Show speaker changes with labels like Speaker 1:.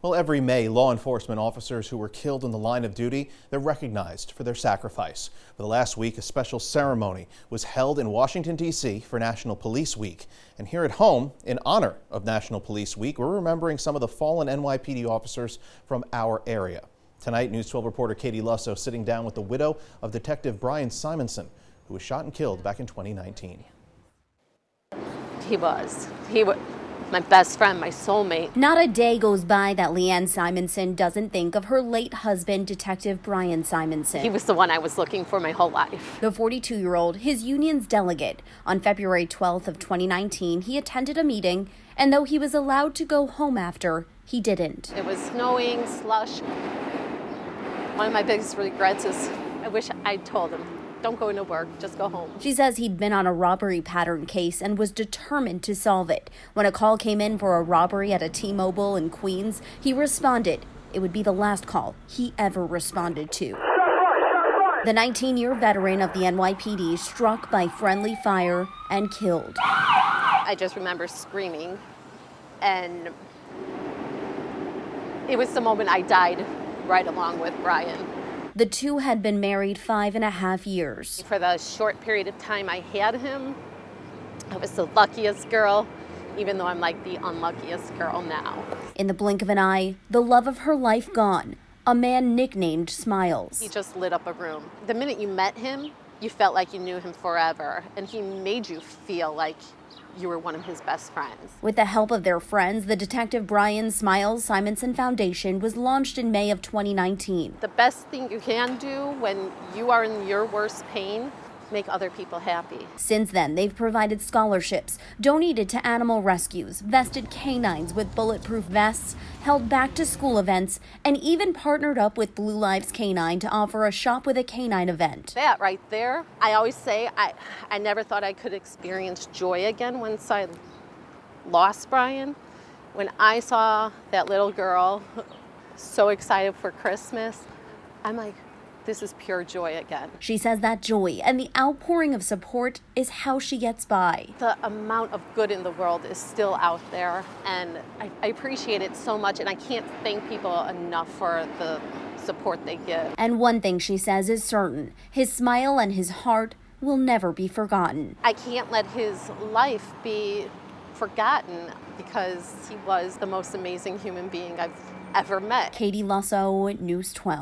Speaker 1: Well, every May, law enforcement officers who were killed in the line of duty, they're recognized for their sacrifice. For the last week, a special ceremony was held in Washington, D.C. for National Police Week. And here at home, in honor of National Police Week, we're remembering some of the fallen NYPD officers from our area. Tonight, News 12 reporter Katie Lusso sitting down with the widow of Detective Brian Simonsen, who was shot and killed back in 2019.
Speaker 2: He was my best friend, my soulmate.
Speaker 3: Not a day goes by that Leanne Simonsen doesn't think of her late husband, Detective Brian Simonsen.
Speaker 2: He was the one I was looking for my whole life.
Speaker 3: The 42-year-old, his union's delegate. On February 12th of 2019, he attended a meeting, and though he was allowed to go home after, he didn't.
Speaker 2: It was snowing, slush. One of my biggest regrets is I wish I'd told him, don't go into work, just go home.
Speaker 3: She says he'd been on a robbery pattern case and was determined to solve it. When a call came in for a robbery at a T-Mobile in Queens, he responded. It would be the last call he ever responded to. The 19-year veteran of the NYPD struck by friendly fire and killed.
Speaker 2: I just remember screaming, and it was the moment I died right along with Brian.
Speaker 3: The two had been married 5.5 years.
Speaker 2: For the short period of time I had him, I was the luckiest girl, even though I'm like the unluckiest girl now.
Speaker 3: In the blink of an eye, the love of her life gone. A man nicknamed Smiles.
Speaker 2: He just lit up a room. The minute you met him, you felt like you knew him forever, and he made you feel like you were one of his best friends.
Speaker 3: With the help of their friends, the Detective Brian Smiles Simonsen Foundation was launched in May of 2019.
Speaker 2: The best thing you can do when you are in your worst pain, make other people happy.
Speaker 3: Since then, they've provided scholarships, donated to animal rescues, vested canines with bulletproof vests, held back-to-school events, and even partnered up with Blue Lives Canine to offer a Shop with a Canine event.
Speaker 2: That right there, I always say I never thought I could experience joy again once I lost Brian. When I saw that little girl so excited for Christmas, I'm like, this is pure joy again.
Speaker 3: She says that joy and the outpouring of support is how she gets by.
Speaker 2: The amount of good in the world is still out there, and I appreciate it so much, and I can't thank people enough for the support they give.
Speaker 3: And one thing she says is certain, his smile and his heart will never be forgotten.
Speaker 2: I can't let his life be forgotten because he was the most amazing human being I've ever met.
Speaker 3: Katie Lusso, News 12.